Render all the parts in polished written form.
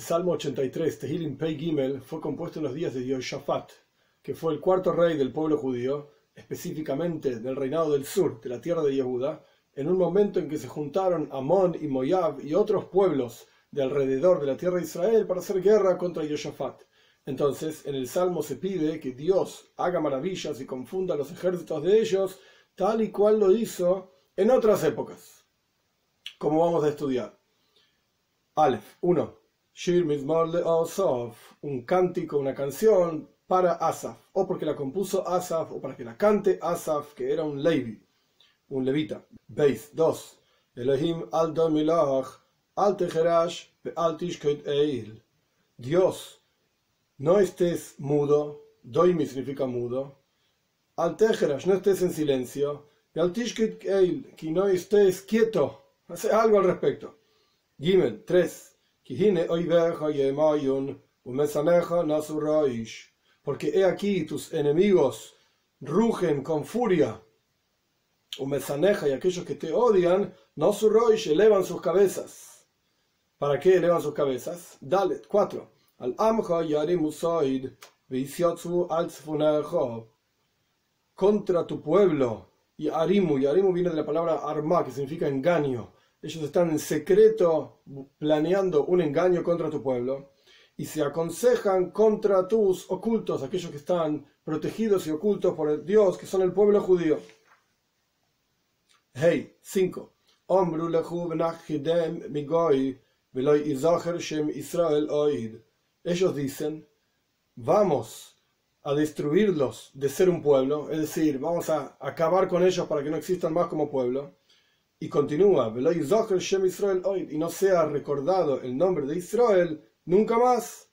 Salmo 83, Tehillim Pei Gimel, fue compuesto en los días de Yehoshafat, que fue el cuarto rey del pueblo judío, específicamente del reinado del sur, de la tierra de Yehuda, en un momento en que se juntaron Amón y Moab y otros pueblos de alrededor de la tierra de Israel para hacer guerra contra Yehoshafat. Entonces, en el Salmo se pide que Dios haga maravillas y confunda los ejércitos de ellos, tal y cual lo hizo en otras épocas, como vamos a estudiar. Aleph 1. Shir Mizmor le'Asaf, un cántico, una canción para Asaf, o porque la compuso Asaf, o para que la cante Asaf, que era un Levi, un levita. Beis 2. Elohim al domilach, al techerash, al tishkoit eil. Dios, no estés mudo, doimi significa mudo, al techerash, no estés en silencio, y al tishkoit eil, que no estés quieto, hace algo al respecto. Gimel 3. Porque he aquí tus enemigos rugen con furia, y aquellos que te odian, elevan sus cabezas. ¿Para qué elevan sus cabezas? Dalet 4. Contra tu pueblo, y Arimu viene de la palabra arma, que significa engaño. Ellos están en secreto planeando un engaño contra tu pueblo y se aconsejan contra tus ocultos, aquellos que están protegidos y ocultos por el Dios, que son el pueblo judío. Hey, 5. Ellos dicen, vamos a destruirlos de ser un pueblo, es decir, vamos a acabar con ellos para que no existan más como pueblo. Y continúa, y no sea recordado el nombre de Israel nunca más.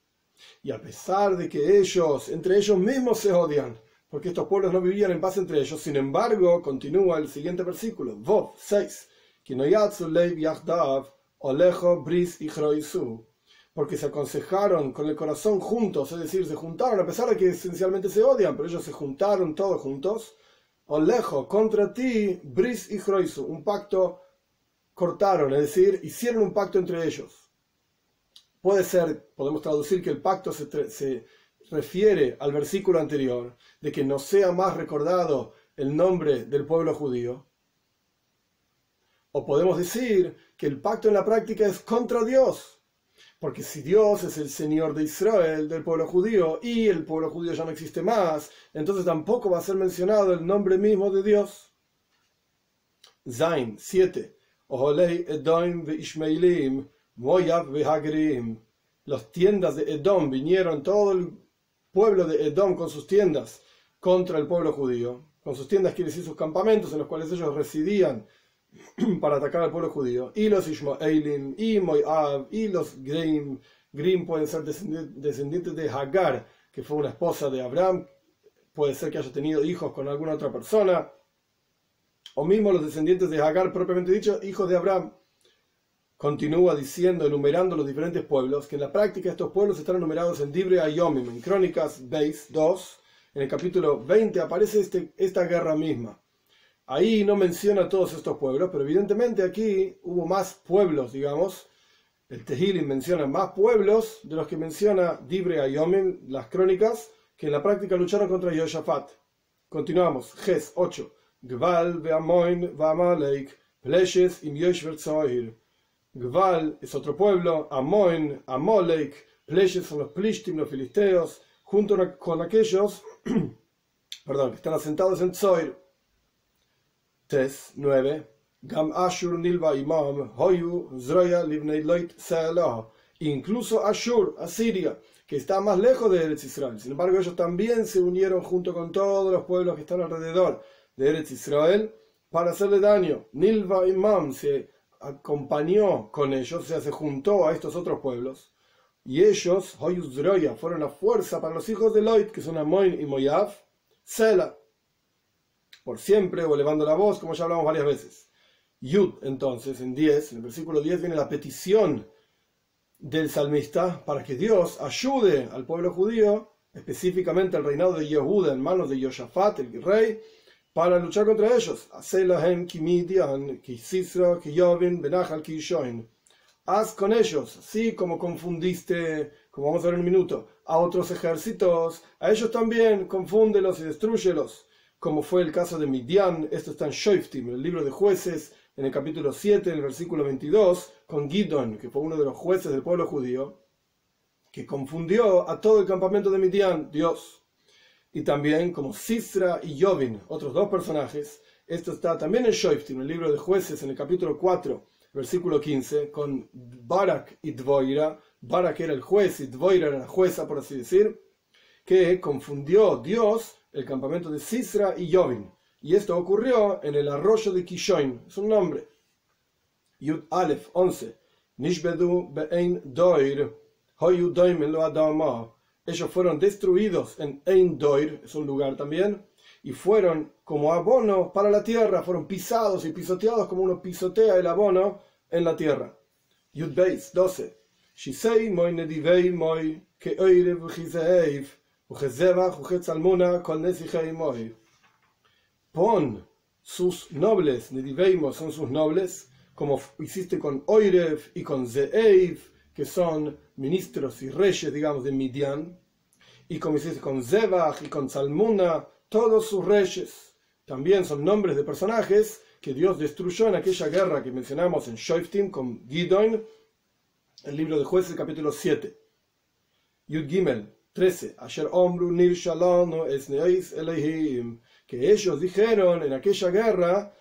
Y a pesar de que ellos, entre ellos mismos se odian, porque estos pueblos no vivían en paz entre ellos, sin embargo, continúa el siguiente versículo, Vov 6, porque se aconsejaron con el corazón juntos, es decir, se juntaron, a pesar de que esencialmente se odian, pero ellos se juntaron todos juntos, Olejo, contra ti, Bris y Hroisu, un pacto cortaron, es decir, hicieron un pacto entre ellos. Puede ser, podemos traducir que el pacto se refiere al versículo anterior, de que no sea más recordado el nombre del pueblo judío. O podemos decir que el pacto en la práctica es contra Dios. Porque si Dios es el Señor de Israel, del pueblo judío, y el pueblo judío ya no existe más, entonces tampoco va a ser mencionado el nombre mismo de Dios. Zain 7. Los tiendas de Edom vinieron, todo el pueblo de Edom con sus tiendas contra el pueblo judío. Con sus tiendas quiere decir sus campamentos en los cuales ellos residían para atacar al pueblo judío. Y los Ishmaelim, y Moab, y los Grim. Grim pueden ser descendientes de Hagar, que fue una esposa de Abraham. Puede ser que haya tenido hijos con alguna otra persona. O mismo los descendientes de Hagar, propiamente dicho, hijos de Abraham. Continúa diciendo, enumerando los diferentes pueblos, que en la práctica estos pueblos están enumerados en Dibre Ayomim, en Crónicas Beis 2. En el capítulo 20 aparece esta guerra misma. Ahí no menciona todos estos pueblos, pero evidentemente aquí hubo más pueblos, digamos. El Tehillim menciona más pueblos de los que menciona Dibre Ayomim, las crónicas, que en la práctica lucharon contra Yehoshafat. Continuamos. Ges 8. Gval ve'amoin ve'amalek, pleshes im yoshver tzohir. Gval es otro pueblo, Amoin, Amalek, pleshes son los plishtim, los filisteos, junto con aquellos que están asentados en Tzoir. Tes 9. Gam Ashur nilva imam hoyu zroya livnei loit se'elah. Incluso Ashur, Asiria, que está más lejos de Eretz Israel. Sin embargo, ellos también se unieron junto con todos los pueblos que están alrededor de Eretz Israel para hacerle daño. Nilva imam se acompañó con ellos, o sea, se juntó a estos otros pueblos. Y ellos, hoyu zroya, fueron la fuerza para los hijos de Loit, que son Amoin y Moab, Sela, por siempre, o elevando la voz, como ya hablamos varias veces. Yud, entonces, en el versículo 10 viene la petición del salmista para que Dios ayude al pueblo judío, específicamente al reinado de Yehuda en manos de Yehoshafat, el rey, para luchar contra ellos. haz con ellos, así como confundiste, como vamos a ver en un minuto, a otros ejércitos, a ellos también confúndelos y destrúyelos, como fue el caso de Midian. Esto está en Shoftim, el libro de Jueces, en el capítulo 7, en el versículo 22, con Gidon, que fue uno de los jueces del pueblo judío, que confundió a todo el campamento de Midian, Dios. Y también como Sisra y Yovin, otros dos personajes. Esto está también en Shoftim, el libro de Jueces, en el capítulo 4, versículo 15, con Barak y Dvoira. Barak era el juez y Dvoira era la jueza, por así decir, que confundió Dios el campamento de Sisra y Yovin. Y esto ocurrió en el arroyo de Kishoin, es un nombre. Yud Aleph 11. Nishbedu be'ein doir, hoyu doimen lo adama. Ellos fueron destruidos en Ein Doir, es un lugar también, y fueron como abono para la tierra, fueron pisados y pisoteados como uno pisotea el abono en la tierra. Yud Beis 12. Shisei moi nedivei moi ke oire v'chizeev v'chezevach v'chetzalmuna kol nesihei moi. Pon sus nobles, nediveimos son sus nobles, como hiciste con Oirev y con Zeev, que son ministros y reyes, digamos, de Midian, y como hiciste con Zebach y con Salmuna, todos sus reyes. También son nombres de personajes que Dios destruyó en aquella guerra que mencionamos en Shoftim con Gidon, el libro de Jueces, capítulo 7. Yud Gimel 13. Asher Omru Nir Shalom Esneis Elohim, que ellos dijeron en aquella guerra,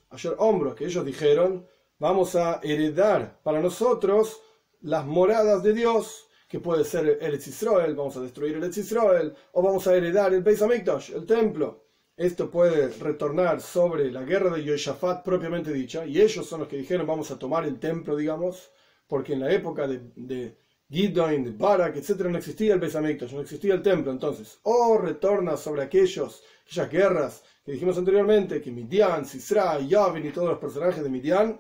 Asher Omru, que ellos dijeron, vamos a heredar para nosotros las moradas de Dios, que puede ser Eretz Israel, vamos a destruir Eretz Israel, o vamos a heredar el Beis Hamikdash, el templo. Esto puede retornar sobre la guerra de Yoshafat propiamente dicha, y ellos son los que dijeron vamos a tomar el templo, digamos, porque en la época de Gidon, de Barak, etc., no existía el Beis Hamikdash, no existía el templo. Entonces, retorna sobre aquellas guerras que dijimos anteriormente, que Midian, Sisra, Yavin y todos los personajes de Midian,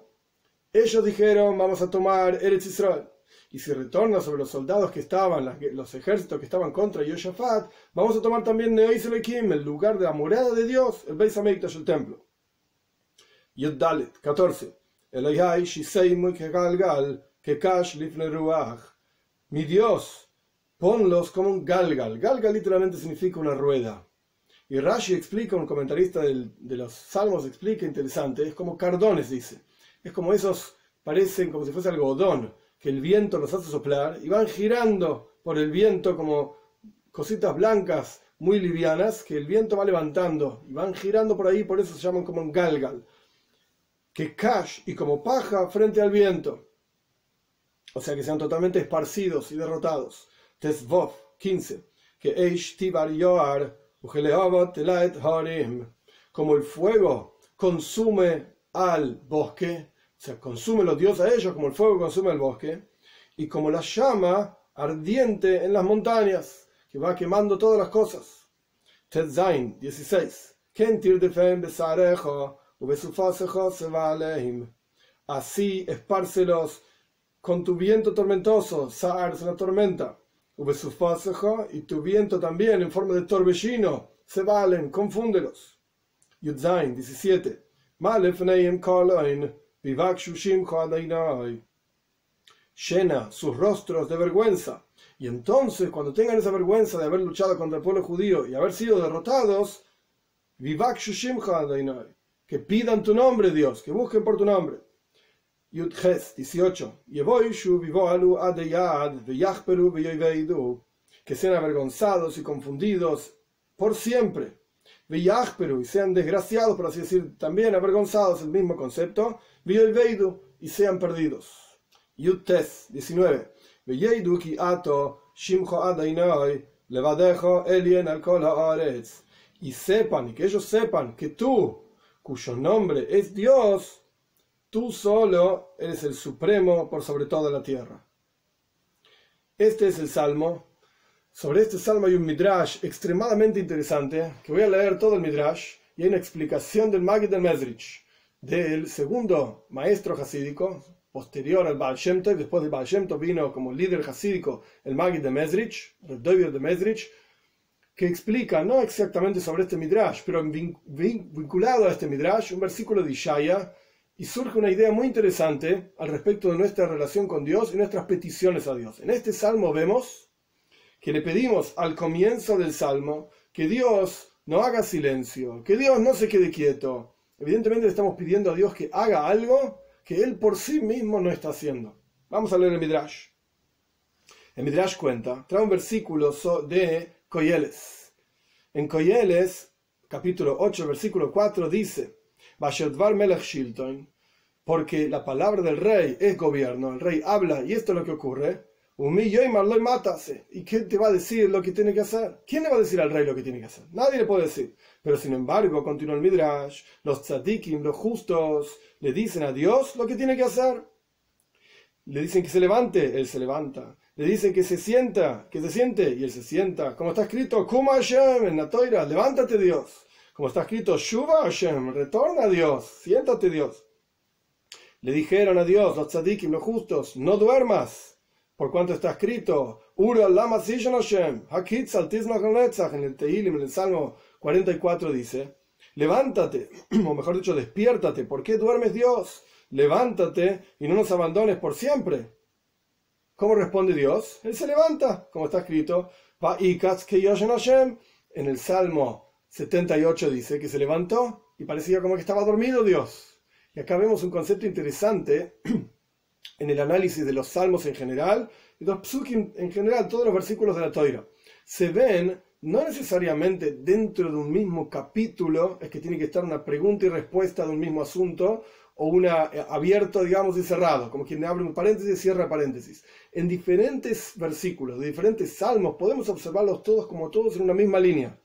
ellos dijeron vamos a tomar Eretz Israel. Y si retorna sobre los soldados que estaban, los ejércitos que estaban contra Yoshafat, vamos a tomar también Neois Elohim, el lugar de la morada de Dios, el Beis Hamikdash, el templo. Yud Dalet 14. Elohai Shiseimu Kegalgal Kekash Lifne Ruach. Mi Dios, ponlos como un galgal. Galgal literalmente significa una rueda. Y Rashi explica, un comentarista de los Salmos explica, interesante, es como cardones, dice. Es como esos, parecen como si fuese algodón, que el viento los hace soplar y van girando por el viento como cositas blancas muy livianas que el viento va levantando y van girando por ahí, por eso se llaman como un galgal. Que cash y como paja frente al viento. O sea que sean totalmente esparcidos y derrotados. Tesvov 15. Que eish tibar yoar ugeleavat telaet harim. Como el fuego consume al bosque, o sea, consume los dioses a ellos como el fuego consume el bosque, y como la llama ardiente en las montañas, que va quemando todas las cosas. Tetzain 16. Así espárcelos con tu viento tormentoso, Sa'ar es una tormenta, y tu viento también en forma de torbellino, se valen, confúndelos. Yudzain 17. Llena sus rostros de vergüenza, y entonces cuando tengan esa vergüenza de haber luchado contra el pueblo judío y haber sido derrotados, que pidan tu nombre, Dios, que busquen por tu nombre. Yud Ches 18. Que sean avergonzados y confundidos por siempre. Y sean desgraciados, por así decir, también avergonzados, el mismo concepto. Y sean perdidos. Yud Tes 19. Y sepan, y que ellos sepan que tú, cuyo nombre es Dios, tú solo eres el supremo por sobre toda la tierra. Este es el salmo. Sobre este salmo hay un midrash extremadamente interesante, que voy a leer todo el midrash, y hay una explicación del Magid de Mezrich, del segundo maestro hasídico, posterior al Baal Shem Tov. Después del Baal Shem Tov vino como líder hasídico el Magid de Mezrich, el Dovier de Mezrich, que explica, no exactamente sobre este midrash, pero vinculado a este midrash, un versículo de Ishaya, y surge una idea muy interesante al respecto de nuestra relación con Dios y nuestras peticiones a Dios. En este salmo vemos que le pedimos al comienzo del salmo que Dios no haga silencio, que Dios no se quede quieto. Evidentemente le estamos pidiendo a Dios que haga algo que Él por sí mismo no está haciendo. Vamos a leer el Midrash. El Midrash cuenta, trae un versículo de Koyeles. En Koyeles, capítulo 8, versículo 4, dice: Vayodvar melech shilton, porque la palabra del rey es gobierno, el rey habla y esto es lo que ocurre. ¿Y quién te va a decir lo que tiene que hacer? ¿Quién le va a decir al rey lo que tiene que hacer? Nadie le puede decir. Pero sin embargo, continúa el Midrash, los tzadikim, los justos, le dicen a Dios lo que tiene que hacer. Le dicen que se levante, Él se levanta. Le dicen que se sienta, que se siente, y Él se sienta. Como está escrito, Kuma Hashem en la Toira, levántate Dios. Como está escrito, Shuva Hashem, retorna a Dios, siéntate Dios. Le dijeron a Dios, los tzadikim, los justos, no duermas. Por cuanto está escrito, Ura lama sishon Hashem, hakitz al tiznach netzach, en el Tehilim, en el Salmo 44 dice, levántate, o mejor dicho, despiértate. ¿Por qué duermes, Dios? Levántate y no nos abandones por siempre. ¿Cómo responde Dios? Él se levanta, como está escrito, en el Salmo 78 dice que se levantó y parecía como que estaba dormido Dios. Y acá vemos un concepto interesante en el análisis de los salmos en general y los psukim en general, todos los versículos de la Toira. Se ven no necesariamente dentro de un mismo capítulo, es que tiene que estar una pregunta y respuesta de un mismo asunto, o una abierto, digamos, y cerrado, como quien abre un paréntesis y cierra paréntesis. En diferentes versículos de diferentes salmos podemos observarlos todos como todos en una misma línea,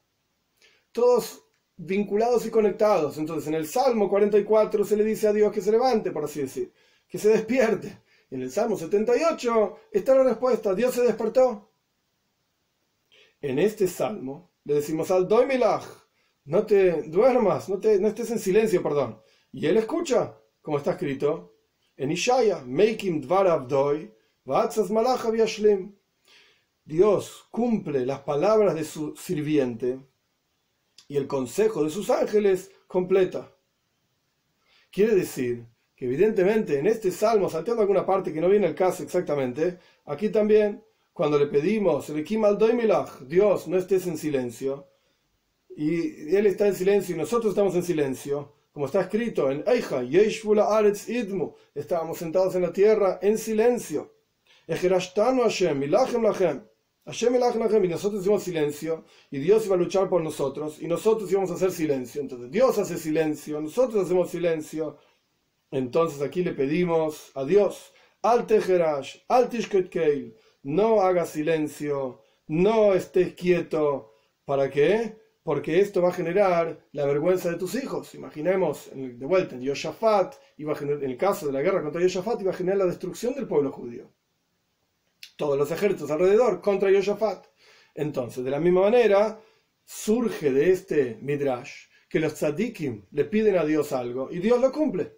todos vinculados y conectados. Entonces en el Salmo 44 se le dice a Dios que se levante, por así decir, que se despierte. En el Salmo 78 está la respuesta, Dios se despertó. En este salmo le decimos al Doimilach, no te duermas, no estés en silencio, perdón. Y él escucha, como está escrito en Ishaya, Meikim dvar avdoi, va'atzas malacha v'yashlim. Dios cumple las palabras de su sirviente y el consejo de sus ángeles completa. Quiere decir que evidentemente en este salmo, salteando alguna parte que no viene al caso exactamente, aquí también, cuando le pedimos, Dios, no estés en silencio, y Él está en silencio y nosotros estamos en silencio, como está escrito en Eicha, Yeshvula Aretz Idmu, estábamos sentados en la tierra en silencio. Ejerashtanu Hashem, Milachem Lachem, Hashem Milachem Lachem, y nosotros hicimos silencio, y Dios iba a luchar por nosotros, y nosotros íbamos a hacer silencio. Entonces Dios hace silencio, nosotros hacemos silencio. Entonces aquí le pedimos a Dios, Al Tejerash, Al Tishket Keil, no hagas silencio, no estés quieto. ¿Para qué? Porque esto va a generar la vergüenza de tus hijos. Imaginemos, de vuelta, en Yoshafat, en el caso de la guerra contra Yoshafat, iba a generar la destrucción del pueblo judío. Todos los ejércitos alrededor contra Yoshafat. Entonces, de la misma manera, surge de este Midrash que los tzadikim le piden a Dios algo y Dios lo cumple.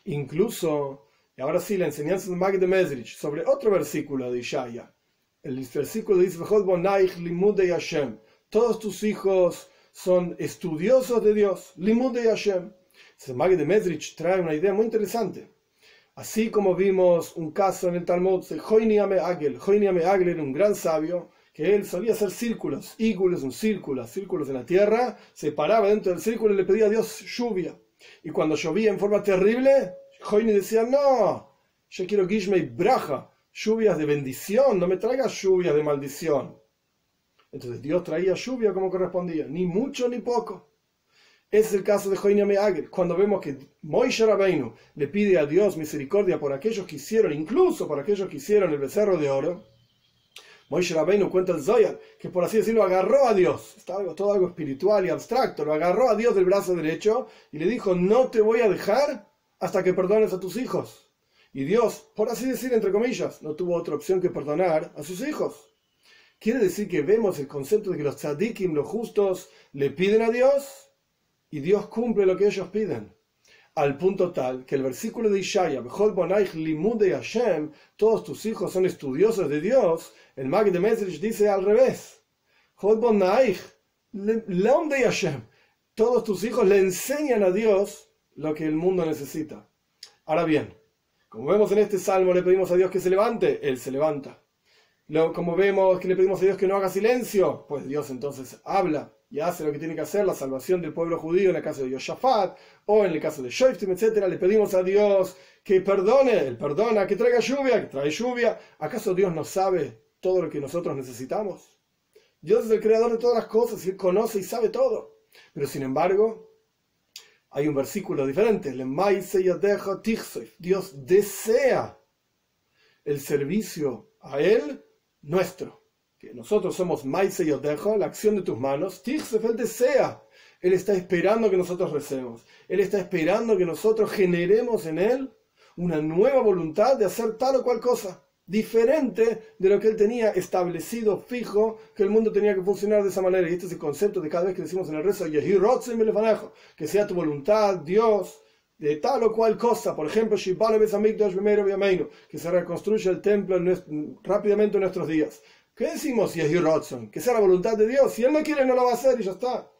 Incluso, y ahora sí, la enseñanza de Magid de Mezrich sobre otro versículo de Ishaya. El versículo dice, todos tus hijos son estudiosos de Dios. Limudei Hashem. El Magid de Mezrich trae una idea muy interesante. Así como vimos un caso en el Talmud de Hoini Ame Agel. Hoini Ame Agel era un gran sabio que él solía hacer círculos, ígulos, círculos en la tierra, se paraba dentro del círculo y le pedía a Dios lluvia. Y cuando llovía en forma terrible, Hoini decía, no, yo quiero Gishmei Braja, lluvias de bendición, no me traigas lluvias de maldición. Entonces Dios traía lluvia como correspondía, ni mucho ni poco. Ese es el caso de Hoini Ame Agel. Cuando vemos que Moishe Rabbeinu le pide a Dios misericordia por aquellos que hicieron, incluso por aquellos que hicieron el becerro de oro, Moishe Rabbeinu cuenta el Zohar, que por así decirlo agarró a Dios, estaba todo algo espiritual y abstracto, lo agarró a Dios del brazo derecho y le dijo, no te voy a dejar hasta que perdones a tus hijos. Y Dios, por así decir, entre comillas, no tuvo otra opción que perdonar a sus hijos. Quiere decir que vemos el concepto de que los tzadikim, los justos, le piden a Dios y Dios cumple lo que ellos piden. Al punto tal que el versículo de Ishaya, todos tus hijos son estudiosos de Dios, el Magid de Mezrich dice al revés. Todos tus hijos le enseñan a Dios lo que el mundo necesita. Ahora bien, como vemos en este salmo, le pedimos a Dios que se levante, Él se levanta. Como vemos que le pedimos a Dios que no haga silencio, pues Dios entonces habla y hace lo que tiene que hacer, la salvación del pueblo judío en el caso de Yoshafat, o en el caso de Shoftim, etc. Le pedimos a Dios que perdone, Él perdona, que traiga lluvia, que trae lluvia. ¿Acaso Dios no sabe todo lo que nosotros necesitamos? Dios es el creador de todas las cosas y Él conoce y sabe todo. Pero sin embargo, hay un versículo diferente. Dios desea el servicio a Él nuestro. Que nosotros somos Maise Yodejo, la acción de tus manos. Tichsef, Él desea. Él está esperando que nosotros recemos. Él está esperando que nosotros generemos en Él una nueva voluntad de hacer tal o cual cosa, diferente de lo que Él tenía establecido, fijo, que el mundo tenía que funcionar de esa manera. Y este es el concepto de cada vez que decimos en el rezo, que sea tu voluntad, Dios, de tal o cual cosa. Por ejemplo, que se reconstruya el templo rápidamente en nuestros días. ¿Qué decimos? Que sea la voluntad de Dios. Si Él no quiere, no lo va a hacer y ya está.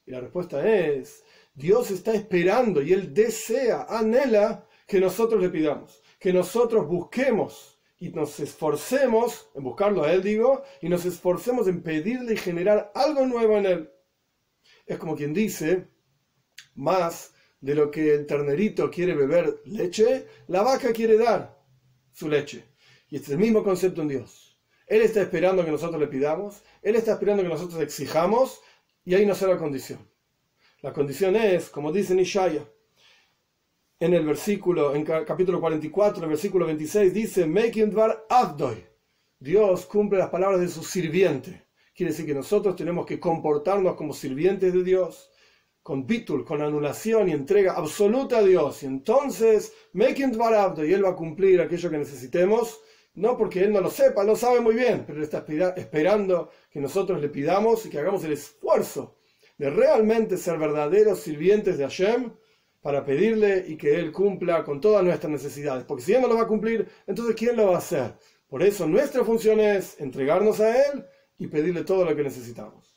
Y la respuesta es, Dios está esperando y Él desea, anhela que nosotros le pidamos, que nosotros busquemos y nos esforcemos en buscarlo a Él, y nos esforcemos en pedirle y generar algo nuevo en Él. Es como quien dice, más de lo que el ternerito quiere beber leche, la vaca quiere dar su leche. Y este es el mismo concepto en Dios. Él está esperando que nosotros le pidamos, Él está esperando que nosotros exijamos, y ahí no será la condición. La condición es, como dice Ishaya, en el versículo, en capítulo 44, en el versículo 26, dice, Mekim dvar avdoi. Dios cumple las palabras de su sirviente. Quiere decir que nosotros tenemos que comportarnos como sirvientes de Dios, con bitul, con anulación y entrega absoluta a Dios. Y entonces, Mekim dvar avdoi, y Él va a cumplir aquello que necesitemos, no porque Él no lo sepa, lo sabe muy bien, pero Él está esperando que nosotros le pidamos y que hagamos el esfuerzo de realmente ser verdaderos sirvientes de Hashem, para pedirle y que Él cumpla con todas nuestras necesidades. Porque si Él no lo va a cumplir, entonces ¿quién lo va a hacer? Por eso nuestra función es entregarnos a Él y pedirle todo lo que necesitamos.